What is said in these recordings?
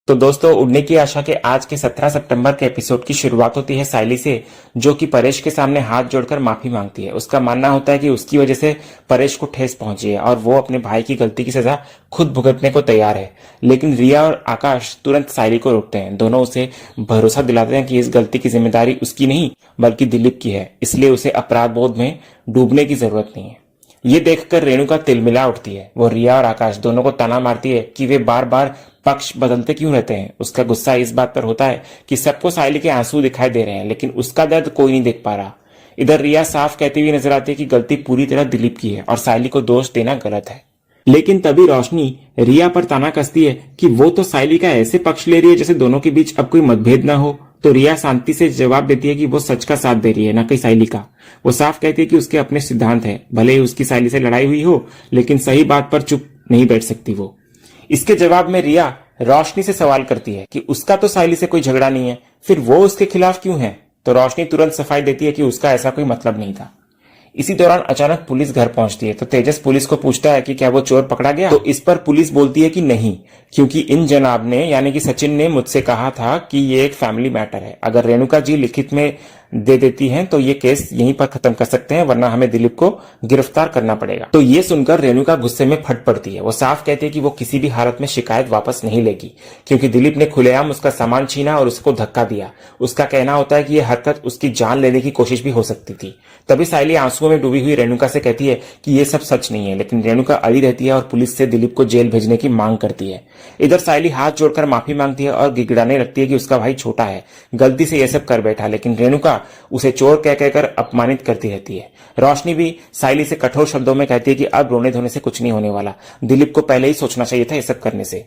तो दोस्तों, उड़ने की आशा के आज के 17 सितंबर के एपिसोड की शुरुआत होती है साइली से, जो कि परेश के सामने हाथ जोड़कर माफी मांगती है। उसका मानना होता है कि उसकी वजह से परेश को ठेस पहुंची है और वो अपने भाई की गलती की सजा खुद भुगतने को तैयार है। लेकिन रिया और आकाश तुरंत साइली को रोकते हैं। दोनों उसे भरोसा दिलाते हैं कि इस गलती की जिम्मेदारी उसकी नहीं बल्कि दिलीप की है, इसलिए उसे अपराध बोध में डूबने की जरूरत नहीं है। ये देखकर रेणुका तिलमिला उठती है। वो रिया और आकाश दोनों को ताना मारती है कि वे बार बार पक्ष बदलते क्यों रहते हैं। उसका गुस्सा इस बात पर होता है कि सबको साइली के आंसू दिखाई दे रहे हैं, लेकिन उसका दर्द कोई नहीं देख पा रहा। इधर रिया साफ कहती हुई नजर आती है कि गलती पूरी तरह दिलीप की है और साइली को दोष देना गलत है। लेकिन तभी रोशनी रिया पर ताना कसती है कि वो तो साइली का ऐसे पक्ष ले रही है जैसे दोनों के बीच अब कोई मतभेद ना हो। तो रिया शांति से जवाब देती है कि वो सच का साथ दे रही है, न कि साइली का। वो साफ कहती है कि उसके अपने सिद्धांत है, भले ही उसकी साइली से लड़ाई हुई हो, लेकिन सही बात पर चुप नहीं बैठ सकती वो। इसके जवाब में रिया रोशनी से सवाल करती है कि उसका तो साइली से कोई झगड़ा नहीं है, फिर वो उसके खिलाफ क्यों है। तो रोशनी तुरंत सफाई देती है कि उसका ऐसा कोई मतलब नहीं था। इसी दौरान अचानक पुलिस घर पहुंचती है। तो तेजस पुलिस को पूछता है कि क्या वो चोर पकड़ा गया। तो इस पर पुलिस बोलती है कि नहीं, क्योंकि इन जनाब ने यानी कि सचिन ने मुझसे कहा था कि ये एक फैमिली मैटर है। अगर रेणुका जी लिखित में दे देती हैं तो ये केस यहीं पर खत्म कर सकते हैं, वरना हमें दिलीप को गिरफ्तार करना पड़ेगा। तो ये सुनकर रेणुका गुस्से में फट पड़ती है। वो साफ कहती है कि वो किसी भी हालत में शिकायत वापस नहीं लेगी, क्योंकि दिलीप ने खुलेआम उसका सामान छीना और उसको धक्का दिया। उसका कहना होता है कि यह हरकत उसकी जान लेने की कोशिश भी हो सकती थी। तभी साइली आंसुओं में डूबी हुई रेणुका से कहती है कि यह सब सच नहीं है, लेकिन रेणुका अड़ी रहती है और पुलिस से दिलीप को जेल भेजने की मांग करती है। इधर साइली हाथ जोड़कर माफी मांगती है और गिड़गिड़ाने लगती है कि उसका भाई छोटा है, गलती से यह सब कर बैठा। लेकिन रेणुका उसे चोर कह कहकर अपमानित करती रहती है। रोशनी भी साइली से कठोर शब्दों में कहती है कि अब रोने धोने से कुछ नहीं होने वाला, दिलीप को पहले ही सोचना चाहिए था ये सब करने से।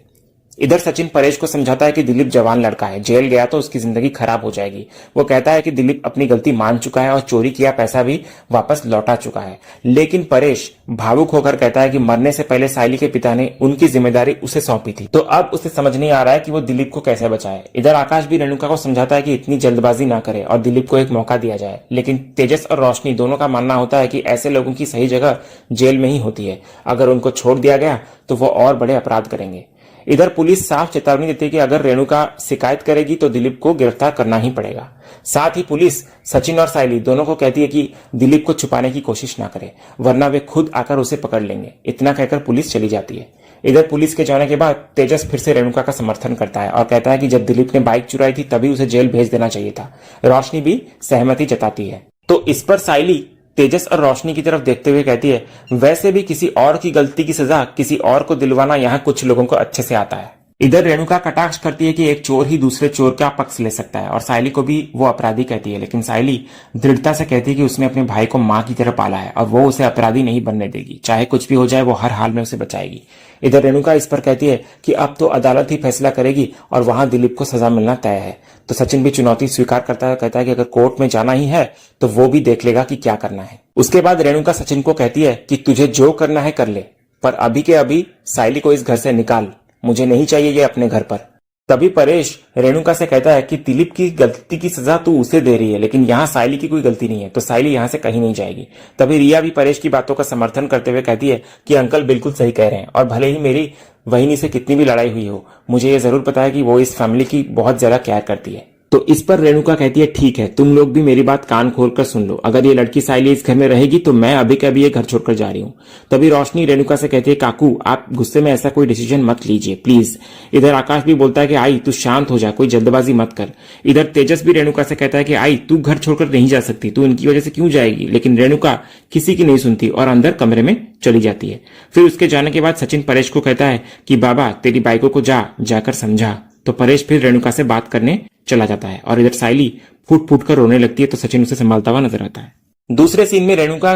इधर सचिन परेश को समझाता है कि दिलीप जवान लड़का है, जेल गया तो उसकी जिंदगी खराब हो जाएगी। वो कहता है कि दिलीप अपनी गलती मान चुका है और चोरी किया पैसा भी वापस लौटा चुका है। लेकिन परेश भावुक होकर कहता है कि मरने से पहले साइली के पिता ने उनकी जिम्मेदारी उसे सौंपी थी, तो अब उसे समझ नहीं आ रहा है कि वो दिलीप को कैसे बचाए। इधर आकाश भी रेणुका को समझाता है कि इतनी जल्दबाजी ना करे और दिलीप को एक मौका दिया जाए। लेकिन तेजस और रोशनी दोनों का मानना होता है कि ऐसे लोगों की सही जगह जेल में ही होती है। अगर उनको छोड़ दिया गया तो वो और बड़े अपराध करेंगे। इधर पुलिस साफ चेतावनी देती है कि अगर रेणुका शिकायत करेगी तो दिलीप को गिरफ्तार करना ही पड़ेगा। साथ ही पुलिस सचिन और साइली दोनों को कहती है कि दिलीप को छुपाने की कोशिश ना करे, वरना वे खुद आकर उसे पकड़ लेंगे। इतना कहकर पुलिस चली जाती है। इधर पुलिस के जाने के बाद तेजस फिर से रेणुका का समर्थन करता है और कहता है कि जब दिलीप ने बाइक चुराई थी तभी उसे जेल भेज देना चाहिए था। रोशनी भी सहमति जताती है। तो इस पर साइली तेजस और रोशनी की तरफ देखते हुए कहती है, वैसे भी किसी और की गलती की सजा किसी और को दिलवाना यहाँ कुछ लोगों को अच्छे से आता है। इधर रेणुका कटाक्ष करती है कि एक चोर ही दूसरे चोर का पक्ष ले सकता है और साइली को भी वो अपराधी कहती है। लेकिन साइली दृढ़ता से कहती है कि उसने अपने भाई को मां की तरह पाला है और वो उसे अपराधी नहीं बनने देगी। चाहे कुछ भी हो जाए वो हर हाल में उसे बचाएगी। इधर रेणुका इस पर कहती है कि अब तो अदालत ही फैसला करेगी और वहां दिलीप को सजा मिलना तय है। तो सचिन भी चुनौती स्वीकार करता है, कहता है कि अगर कोर्ट में जाना ही है तो वो भी देख लेगा कि क्या करना है। उसके बाद रेणुका सचिन को कहती है कि तुझे जो करना है कर ले, पर अभी के अभी साइली को इस घर से निकाल, मुझे नहीं चाहिए ये अपने घर पर। तभी परेश रेणुका से कहता है कि दिलीप की गलती की सजा तू उसे दे रही है, लेकिन यहाँ साइली की कोई गलती नहीं है, तो साइली यहाँ से कहीं नहीं जाएगी। तभी रिया भी परेश की बातों का समर्थन करते हुए कहती है कि अंकल बिल्कुल सही कह रहे हैं और भले ही मेरी वहीनी से कितनी भी लड़ाई हुई हो, मुझे ये जरूर पता है कि वो इस फैमिली की बहुत ज्यादा केयर करती है। तो इस पर रेणुका कहती है, ठीक है, तुम लोग भी मेरी बात कान खोलकर सुन लो, अगर ये लड़की साइली इस घर में रहेगी तो मैं अभी के अभी ये घर छोड़कर जा रही हूँ। तभी रोशनी रेणुका से कहती है, काकू आप गुस्से में ऐसा कोई डिसीजन मत लीजिए प्लीज। इधर आकाश भी बोलता है कि आई तू शांत हो जा, कोई जल्दबाजी मत कर। इधर तेजस भी रेणुका से कहता है कि आई तू घर छोड़कर नहीं जा सकती, तू इनकी वजह से क्यों जाएगी। लेकिन रेणुका किसी की नहीं सुनती और अंदर कमरे में चली जाती है। फिर उसके जाने के बाद सचिन परेश को कहता है कि बाबा तेरी बाइकों को जाकर समझा। तो परेश फिर रेणुका से बात करने चला जाता है और इधर साइली फूट फूट कर रोने लगती है, तो सचिन उसे संभालता हुआ नजर आता है। दूसरे सीन में रेणुका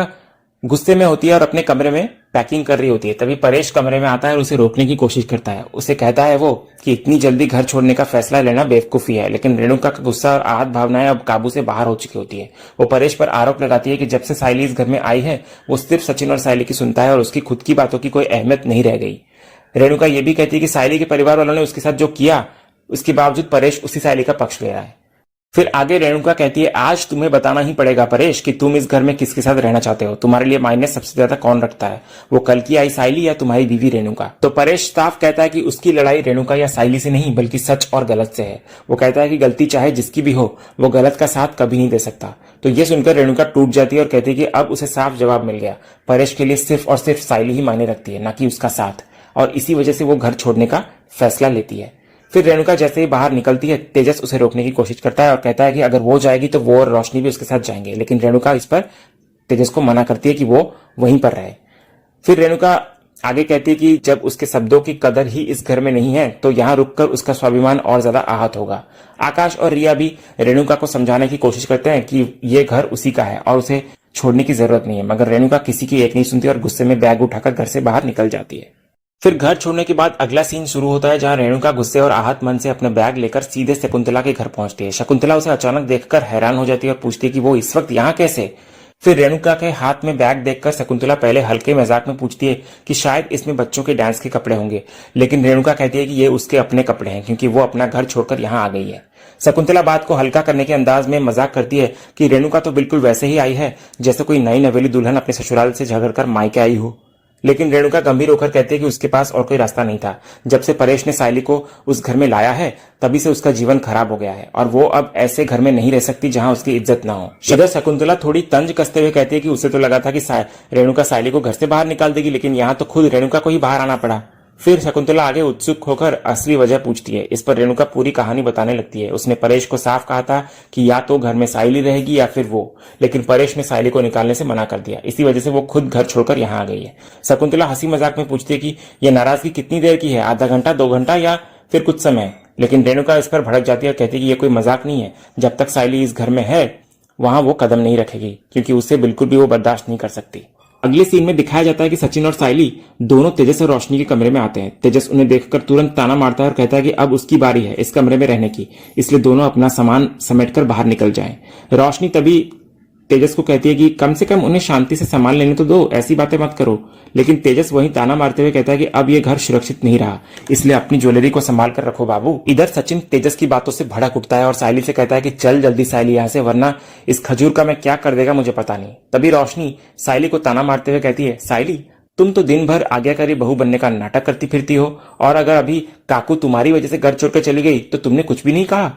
गुस्से में होती है और अपने कमरे में पैकिंग कर रही होती है। तभी परेश कमरे में आता है और उसे रोकने की कोशिश करता है। उसे कहता है वो कि इतनी जल्दी घर छोड़ने का फैसला लेना बेवकूफी है। लेकिन रेणुका का गुस्सा और आहत भावनाएं अब काबू से बाहर हो चुकी होती है। वो परेश पर आरोप लगाती है कि जब से साइली इस घर में आई है वो सिर्फ सचिन और साइली की सुनता है और उसकी खुद की बातों की कोई अहमियत नहीं रह गई। रेणुका ये भी कहती है कि साइली के परिवार वालों ने उसके साथ जो किया उसके बावजूद परेश उसी साइली का पक्ष ले रहा है। फिर आगे रेणुका कहती है, आज तुम्हें बताना ही पड़ेगा परेश कि तुम इस घर में किसके साथ रहना चाहते हो। तुम्हारे लिए मायने सबसे ज्यादा कौन रखता है, वो कल की आई साइली या तुम्हारी बीवी रेणुका। तो परेश साफ कहता है कि उसकी लड़ाई रेणुका या साइली से नहीं बल्कि सच और गलत से है। वो कहता है कि गलती चाहे जिसकी भी हो, वो गलत का साथ कभी नहीं दे सकता। तो ये सुनकर रेणुका टूट जाती है और कहती है कि अब उसे साफ जवाब मिल गया। परेश के लिए सिर्फ और सिर्फ साइली ही मायने रखती है, ना कि उसका साथ, और इसी वजह से वो घर छोड़ने का फैसला लेती है। फिर रेणुका जैसे ही बाहर निकलती है, तेजस उसे रोकने की कोशिश करता है और कहता है कि अगर वो जाएगी तो वो और रोशनी भी उसके साथ जाएंगे, लेकिन रेणुका इस पर तेजस को मना करती है कि वो वहीं पर रहे। फिर रेणुका आगे कहती है कि जब उसके शब्दों की कदर ही इस घर में नहीं है तो यहां रुककर उसका स्वाभिमान और ज्यादा आहत होगा। आकाश और रिया भी रेणुका को समझाने की कोशिश करते हैं कि ये घर उसी का है और उसे छोड़ने की जरूरत नहीं है, मगर रेणुका किसी की एक नहीं सुनती और गुस्से में बैग उठाकर घर से बाहर निकल जाती है। फिर घर छोड़ने के बाद अगला सीन शुरू होता है, जहां रेणुका गुस्से और आहत मन से अपने बैग लेकर सीधे शकुंतला के घर पहुंचती है। शकुंतला उसे अचानक देखकर हैरान हो जाती है और पूछती है कि वो इस वक्त यहाँ कैसे। फिर रेणुका के हाथ में बैग देखकर शकुंतला पहले हल्के मजाक में पूछती है कि शायद इसमें बच्चों के डांस के कपड़े होंगे, लेकिन रेणुका कहती है कि ये उसके अपने कपड़े हैं क्योंकि वो अपना घर छोड़कर यहाँ आ गई है। शकुंतला बात को हल्का करने के अंदाज में मजाक करती है कि रेणुका तो बिल्कुल वैसे ही आई है जैसे कोई नई नवेली दुल्हन अपने ससुराल से झगड़कर मायके आई हो। लेकिन रेणुका गंभीर होकर कहती है कि उसके पास और कोई रास्ता नहीं था। जब से परेश ने साइली को उस घर में लाया है तभी से उसका जीवन खराब हो गया है और वो अब ऐसे घर में नहीं रह सकती जहां उसकी इज्जत ना हो। इधर शकुंतला थोड़ी तंज कसते हुए कहती है कि उसे तो लगा था कि रेणुका साइली को घर से बाहर निकाल देगी, लेकिन यहाँ तो खुद रेणुका को ही बाहर आना पड़ा। फिर शकुंतला आगे उत्सुक होकर असली वजह पूछती है। इस पर रेणुका पूरी कहानी बताने लगती है। उसने परेश को साफ कहा था कि या तो घर में साइली रहेगी या फिर वो, लेकिन परेश ने साइली को निकालने से मना कर दिया। इसी वजह से वो खुद घर छोड़कर यहाँ आ गई है। शकुंतला हंसी मजाक में पूछती है कि यह नाराजगी कितनी देर की है, आधा घंटा, 2 घंटा या फिर कुछ समय। लेकिन रेणुका इस पर भड़क जाती है और कहती है कि यह कोई मजाक नहीं है। जब तक साइली इस घर में है वहां वो कदम नहीं रखेगी, क्योंकि उसे बिल्कुल भी वो बर्दाश्त नहीं कर सकती। अगले सीन में दिखाया जाता है कि सचिन और साइली दोनों तेजस और रोशनी के कमरे में आते हैं। तेजस उन्हें देखकर तुरंत ताना मारता है और कहता है कि अब उसकी बारी है इस कमरे में रहने की, इसलिए दोनों अपना सामान समेटकर बाहर निकल जाएं। रोशनी तभी तेजस को कहती है कि कम से कम उन्हें शांति से सामान लेने तो दो, ऐसी बातें मत करो। लेकिन तेजस वहीं ताना मारते हुए कहता है कि अब ये घर सुरक्षित नहीं रहा, इसलिए अपनी ज्वेलरी को संभाल कर रखो बाबू। इधर सचिन तेजस की बातों से भड़क उठता है और साइली से कहता है कि चल जल्दी साइली यहाँ से, वरना इस खजूर का मैं क्या कर देगा मुझे पता नहीं। तभी रोशनी साइली को ताना मारते हुए कहती है, साइली तुम तो दिन भर आज्ञाकारी बहू बनने का नाटक करती फिरती हो, और अगर अभी काकू तुम्हारी वजह से घर छोड़कर चली गई तो तुमने कुछ भी नहीं कहा।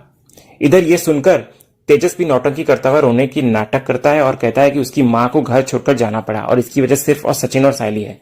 इधर ये सुनकर तेजस भी नौटंकी करता हुआ रोने की नाटक करता है और कहता है कि उसकी मां को घर छोड़कर जाना पड़ा और इसकी वजह सिर्फ और सचिन और साइली है।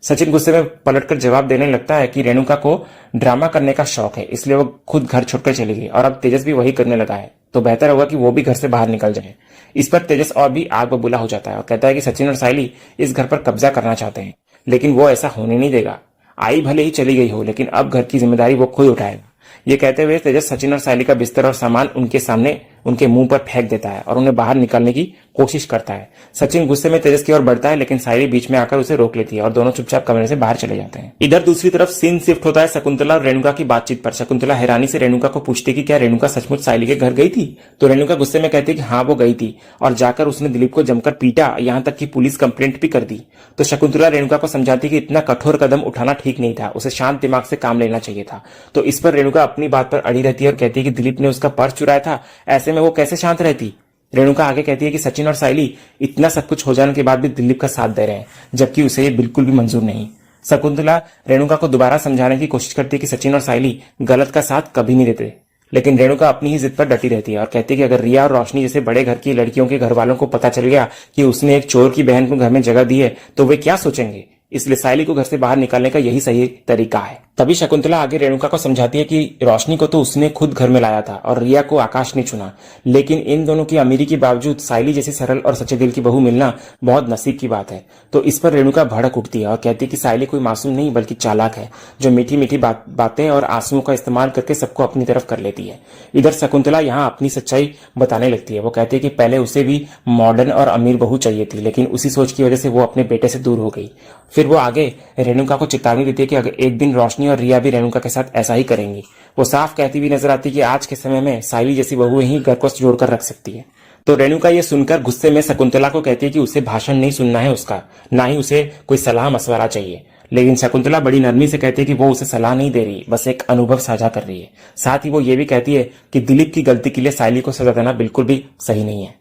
सचिन गुस्से में पलटकर जवाब देने लगता है कि रेणुका को ड्रामा करने का शौक है, इसलिए वो खुद घर छोड़कर चली गई और अब तेजस भी वही करने लगा है, तो बेहतर होगा कि वो भी घर से बाहर निकल जाए। इस पर तेजस और भी आग बबूला हो जाता है और कहता है कि सचिन और साइली इस घर पर कब्जा करना चाहते हैं, लेकिन वो ऐसा होने नहीं देगा। आई भले ही चली गई हो, लेकिन अब घर की जिम्मेदारी वो खुद उठाएगा। ये कहते हुए तेजस सचिन और साइली का बिस्तर और सामान उनके सामने उनके मुंह पर फेंक देता है और उन्हें बाहर निकालने की कोशिश करता है। सचिन गुस्से में तेजस की ओर बढ़ता है, लेकिन साइली बीच में आकर उसे रोक लेती है और दोनों चुपचाप कमरे से बाहर चले जाते हैं। इधर दूसरी तरफ सीन शिफ्ट होता है शकुंतला और रेणुका की बातचीत पर। शकुंतला हैरानी से रेणुका को पूछती है कि क्या रेणुका सचमुच साइली के घर गई थी। तो रेणुका गुस्से में कहती है कि हाँ वो गई थी और जाकर उसने दिलीप को जमकर पीटा, यहाँ तक कि पुलिस कंप्लेंट भी कर दी। तो शकुंतला रेणुका को समझाती कि इतना कठोर कदम उठाना ठीक नहीं था, उसे शांत दिमाग से काम लेना चाहिए था। तो इस पर रेणुका अपनी बात पर अड़ी रहती है और कहती है कि दिलीप ने उसका पर्स चुराया था, ऐसे में वो कैसे शांत रहती। रेणुका आगे कहती है कि सचिन और साइली इतना सब कुछ हो जाने के बाद भी दिलीप का साथ दे रहे हैं, जबकि उसे ये बिल्कुल भी मंजूर नहीं। शकुंतला रेणुका को दोबारा समझाने की कोशिश करती है कि सचिन और साइली गलत का साथ कभी नहीं देते, लेकिन रेणुका अपनी ही जिद पर डटी रहती है और कहती है कि अगर रिया और रोशनी जैसे बड़े घर की लड़कियों के घर वालों को पता चल गया कि उसने एक चोर की बहन को घर में जगह दी है तो वे क्या सोचेंगे। इसलिए साइली को घर से बाहर निकालने का यही सही तरीका है। तभी शकुंतला आगे रेणुका को समझाती है कि रोशनी को तो उसने खुद घर में लाया था और रिया को आकाश ने चुना, लेकिन इन दोनों की अमीरी के बावजूद साइली जैसी सरल और सच्चे दिल की बहू मिलना बहुत नसीब की बात है। तो इस पर रेणुका भड़क उठती है और कहती है कि साइली कोई मासूम नहीं बल्कि चालाक है, जो मीठी मीठी बातें और आंसुओं का इस्तेमाल करके सबको अपनी तरफ कर लेती है। इधर शकुंतला यहाँ अपनी सच्चाई बताने लगती है। वो कहती है कि पहले उसे भी मॉडर्न और अमीर बहू चाहिए थी, लेकिन उसी सोच की वजह से वो अपने बेटे से दूर हो गई। फिर वो आगे रेणुका को चेतावनी देती है कि अगर एक दिन रोशनी और रिया भी रेणुका के साथ ऐसा ही करेंगी। वो साफ कहती हुई नजर आती है कि आज के समय में साइली जैसी बहुएं ही घर को जोड़कर रख सकती है। तो रेणुका ये सुनकर गुस्से में शकुंतला को कहती है कि उसे भाषण नहीं सुनना है उसका, ना ही उसे कोई सलाह मशवरा चाहिए। लेकिन शकुंतला बड़ी नरमी से कहती है कि वो उसे सलाह नहीं दे रही, बस एक अनुभव साझा कर रही है। साथ ही वो ये भी कहती है कि दिलीप की गलती के लिए साइली को सजा देना बिल्कुल भी सही नहीं है।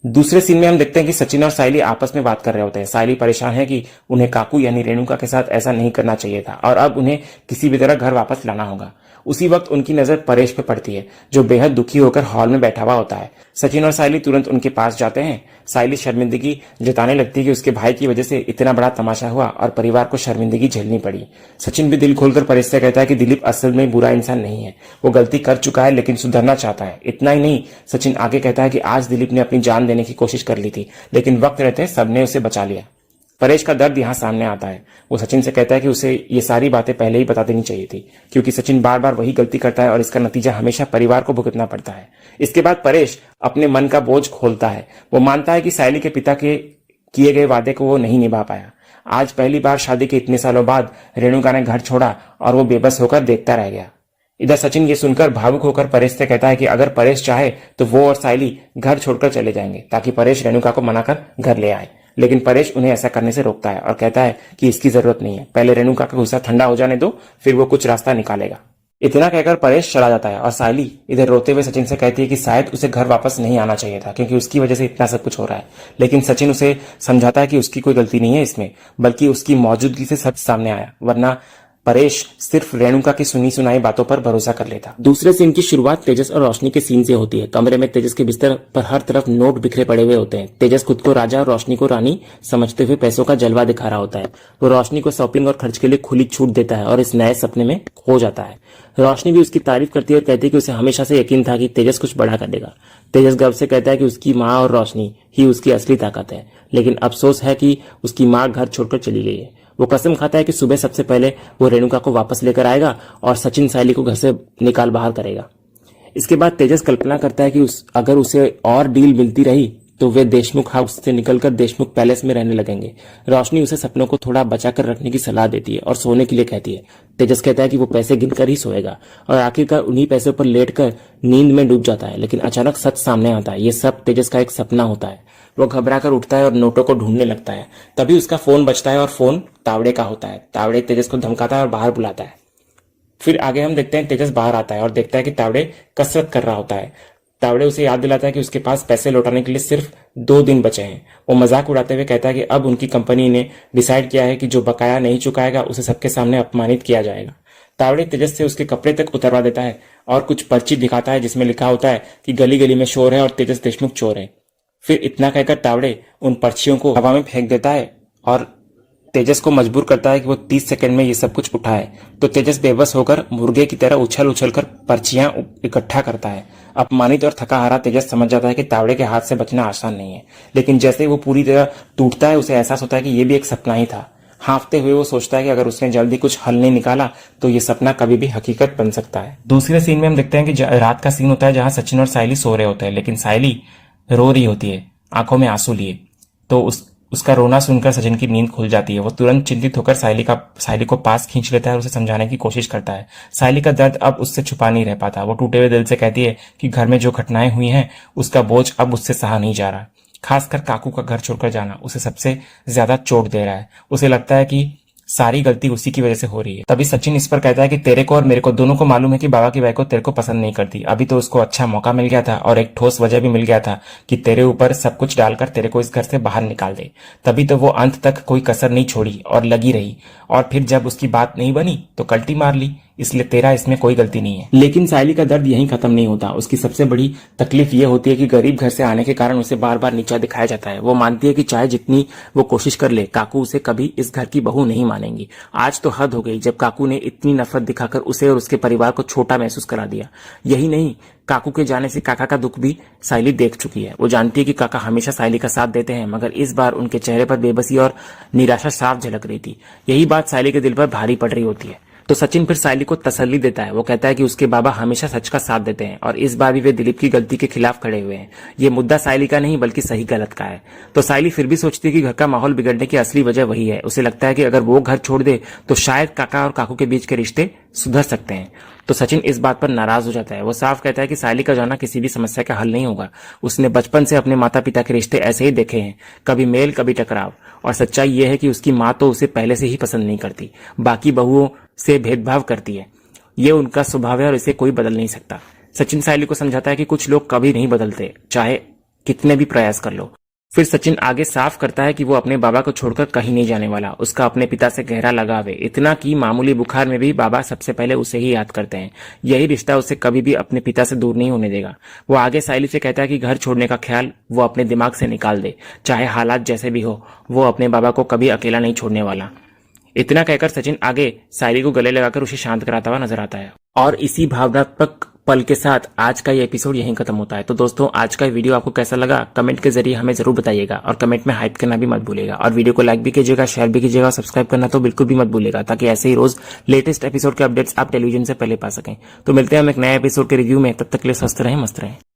दूसरे सीन में हम देखते हैं कि सचिन और साइली आपस में बात कर रहे होते हैं। साइली परेशान है कि उन्हें काकू यानी रेणुका के साथ ऐसा नहीं करना चाहिए था और अब उन्हें किसी भी तरह घर वापस लाना होगा। उसी वक्त उनकी नजर परेश पे पड़ती है, जो बेहद दुखी होकर हॉल में बैठा हुआ होता है। सचिन और साइली तुरंत उनके पास जाते हैं। साइली शर्मिंदगी जताने लगती है कि उसके भाई की वजह से इतना बड़ा तमाशा हुआ और परिवार को शर्मिंदगी झेलनी पड़ी। सचिन भी दिल खोलकर परेश से कहता है कि दिलीप असल में बुरा इंसान नहीं है, वो गलती कर चुका है लेकिन सुधरना चाहता है। इतना ही नहीं, सचिन आगे कहता है कि आज दिलीप ने अपनी जान देने की कोशिश कर ली थी, लेकिन वक्त रहते सबने उसे बचा लिया। परेश का दर्द यहां सामने आता है। वो सचिन से कहता है कि उसे ये सारी बातें पहले ही बता देनी चाहिए थी, क्योंकि सचिन बार बार वही गलती करता है और इसका नतीजा हमेशा परिवार को भुगतना पड़ता है। इसके बाद परेश अपने मन का बोझ खोलता है। वो मानता है कि साइली के पिता के किए गए वादे को वो नहीं निभा पाया। आज पहली बार शादी के इतने सालों बाद रेणुका ने घर छोड़ा और वो बेबस होकर देखता रह गया। इधर सचिन ये सुनकर भावुक होकर परेश से कहता है कि अगर परेश चाहे तो वो और साइली घर छोड़कर चले जाएंगे, ताकि परेश रेणुका को मनाकर घर ले आए। लेकिन परेश उन्हें ऐसा करने से रोकता है और कहता है कि इसकी जरूरत नहीं है, पहले रेणुका का गुस्सा ठंडा हो जाने दो, फिर वो कुछ रास्ता निकालेगा। इतना कहकर परेश चला जाता है और साइली इधर रोते हुए सचिन से कहती है कि शायद उसे घर वापस नहीं आना चाहिए था, क्योंकि उसकी वजह से इतना सब कुछ हो रहा है। लेकिन सचिन उसे समझाता है कि उसकी कोई गलती नहीं है इसमें, बल्कि उसकी मौजूदगी से सच सामने आया, वरना परेश सिर्फ रेणुका की सुनी सुनाई बातों पर भरोसा कर लेता। दूसरे सीन की शुरुआत तेजस और रोशनी के सीन से होती है। कमरे में तेजस के बिस्तर पर हर तरफ नोट बिखरे पड़े हुए होते हैं। तेजस खुद को राजा और रोशनी को रानी समझते हुए पैसों का जलवा दिखा रहा होता है। वो रोशनी को शॉपिंग और खर्च के लिए खुली छूट देता है और इस नए सपने में खो जाता है। रोशनी भी उसकी तारीफ करती है और कहती है कि उसे हमेशा से यकीन था कि तेजस कुछ बड़ा कर देगा। तेजस गर्व से कहता है कि उसकी माँ और रोशनी ही उसकी असली ताकत है, लेकिन अफसोस है कि उसकी माँ घर छोड़कर चली गई है। वो कसम खाता है कि सुबह सबसे पहले वो रेणुका को वापस लेकर आएगा और सचिन साइली को घर से निकाल बाहर करेगा। इसके बाद तेजस कल्पना करता है कि अगर उसे और डील मिलती रही तो वे देशमुख हाउस से निकलकर देशमुख पैलेस में रहने लगेंगे। रोशनी उसे सपनों को थोड़ा बचाकर रखने की सलाह देती है और सोने के लिए कहती है। तेजस कहता है कि वो पैसे गिनकर ही सोएगा और आखिरकार उन्हीं पैसों पर लेटकर नींद में डूब जाता है। लेकिन अचानक सच सामने आता है, ये सब तेजस का एक सपना होता है। वो घबराकर उठता है और नोटों को ढूंढने लगता है। तभी उसका फोन बजता है और फोन तावड़े का होता है। तावड़े तेजस को धमकाता है और बाहर बुलाता है। फिर आगे हम देखते हैं तेजस बाहर आता है और देखता है कि तावड़े कसरत कर रहा होता है। तावड़े उसे याद दिलाता है कि उसके पास पैसे लौटाने के लिए सिर्फ 2 दिन बचे हैं। वो मजाक उड़ाते हुए कहता है कि अब उनकी कंपनी ने डिसाइड किया है कि जो बकाया नहीं चुकाएगा उसे सबके सामने अपमानित किया जाएगा। तावड़े तेजस से उसके कपड़े तक उतरवा देता है और कुछ पर्ची दिखाता है जिसमें लिखा होता है कि गली गली में शोर है और तेजस देशमुख चोर है। फिर इतना कहकर तावड़े उन पर्चियों को हवा में फेंक देता है और तेजस को मजबूर करता है कि वो 30 सेकंड में ये सब कुछ उठाए। तो तेजस बेबस होकर मुर्गे की तरह उछल उछल कर पर्चियां इकट्ठा करता है। अपमानित और थका हारा तेजस समझ जाता है कि तावड़े के हाथ से बचना आसान नहीं है। लेकिन जैसे ही वो पूरी तरह टूटता है उसे एहसास होता है कि ये भी एक सपना ही था। हाँफते हुए वो सोचता है कि अगर उसने जल्दी कुछ हल नहीं निकाला तो ये सपना कभी भी हकीकत बन सकता है। दूसरे सीन में हम देखते हैं कि रात का सीन होता है जहां सचिन और साइली सो रहे होते हैं, लेकिन साइली रो रही होती है, आंखों में आंसू लिए। तो उसका रोना सुनकर सचिन की नींद खुल जाती है। वो तुरंत चिंतित होकर साइली को पास खींच लेता है और उसे समझाने की कोशिश करता है। साइली का दर्द अब उससे छुपा नहीं रह पाता। वो टूटे हुए दिल से कहती है कि घर में जो घटनाएं हुई हैं उसका बोझ अब उससे सहा नहीं जा रहा। खासकर काकू का घर छोड़कर जाना उसे सबसे ज्यादा चोट दे रहा है। उसे लगता है कि सारी गलती उसी की वजह से हो रही है। तभी सचिन इस पर कहता है कि तेरे को और मेरे को दोनों को मालूम है कि बाबा की बाई को तेरे को पसंद नहीं करती। अभी तो उसको अच्छा मौका मिल गया था और एक ठोस वजह भी मिल गया था कि तेरे ऊपर सब कुछ डालकर तेरे को इस घर से बाहर निकाल दे। तभी तो वो अंत तक कोई कसर नहीं छोड़ी और लगी रही, और फिर जब उसकी बात नहीं बनी तो कल्टी मार ली। इसलिए तेरा इसमें कोई गलती नहीं है। लेकिन साइली का दर्द यहीं खत्म नहीं होता। उसकी सबसे बड़ी तकलीफ ये होती है कि गरीब घर से आने के कारण उसे बार बार नीचा दिखाया जाता है। वो मानती है कि चाहे जितनी वो कोशिश कर ले, काकू उसे कभी इस घर की बहू नहीं मानेंगी। आज तो हद हो गई जब काकू ने इतनी नफरत दिखाकर उसे और उसके परिवार को छोटा महसूस करा दिया। यही नहीं, काकू के जाने से काका का दुख भी साइली देख चुकी है। वो जानती है कि काका हमेशा साइली का साथ देते हैं, मगर इस बार उनके चेहरे पर बेबसी और निराशा साफ झलक रही थी। यही बात साइली के दिल पर भारी पड़ रही होती है। तो सचिन फिर साइली को तसल्ली देता है। वो कहता है कि उसके बाबा हमेशा सच का साथ देते हैं और इस बार भी वे दिलीप की गलती के खिलाफ खड़े हुए हैं। ये मुद्दा साइली का नहीं बल्कि सही गलत का है। तो साइली फिर भी सोचती है कि घर का माहौल बिगड़ने की असली वजह वही है। उसे लगता है कि अगर वो घर छोड़ दे तो शायद काका और काकू के बीच के रिश्ते सुधर सकते हैं। तो सचिन इस बात पर नाराज हो जाता है। वो साफ कहता है कि सायली का जाना किसी भी समस्या का हल नहीं होगा। उसने बचपन से अपने माता पिता के रिश्ते ऐसे ही देखे हैं, कभी मेल कभी टकराव। और सच्चाई यह है कि उसकी माँ तो उसे पहले से ही पसंद नहीं करती, बाकी बहुओं से भेदभाव करती है। ये उनका स्वभाव है और इसे कोई बदल नहीं सकता। सचिन सायली को समझाता है कि कुछ लोग कभी नहीं बदलते, चाहे कितने भी प्रयास कर लो। फिर सचिन आगे साफ करता है कि वो अपने बाबा को छोड़कर कहीं नहीं जाने वाला। उसका अपने पिता से गहरा लगाव है, इतना कि मामूली बुखार में भी बाबा सबसे पहले उसे ही याद करते हैं। यही रिश्ता उसे कभी भी अपने पिता से दूर नहीं होने देगा। वो आगे सायली से कहता है कि घर छोड़ने का ख्याल वो अपने दिमाग से निकाल दे, चाहे हालात जैसे भी हो। वो अपने बाबा को कभी अकेला नहीं छोड़ने वाला। इतना कहकर सचिन आगे सायली को गले लगाकर उसे शांत कराता हुआ नजर आता है। और इसी भावनात्मक पल के साथ आज का ये एपिसोड यहीं खत्म होता है। तो दोस्तों, आज का वीडियो आपको कैसा लगा कमेंट के जरिए हमें जरूर बताइएगा, और कमेंट में हाइप करना भी मत भूलिएगा। और वीडियो को लाइक भी कीजिएगा, शेयर भी कीजिएगा, सब्सक्राइब करना तो बिल्कुल भी मत भूलिएगा, ताकि ऐसे ही रोज लेटेस्ट एपिसोड के अपडेट्स आप टेलीविजन से पहले पा सकें। तो मिलते हैं हम एक नए एपिसोड के रिव्यू में। तब तक के लिए स्वस्थ रहें, मस्त रहें।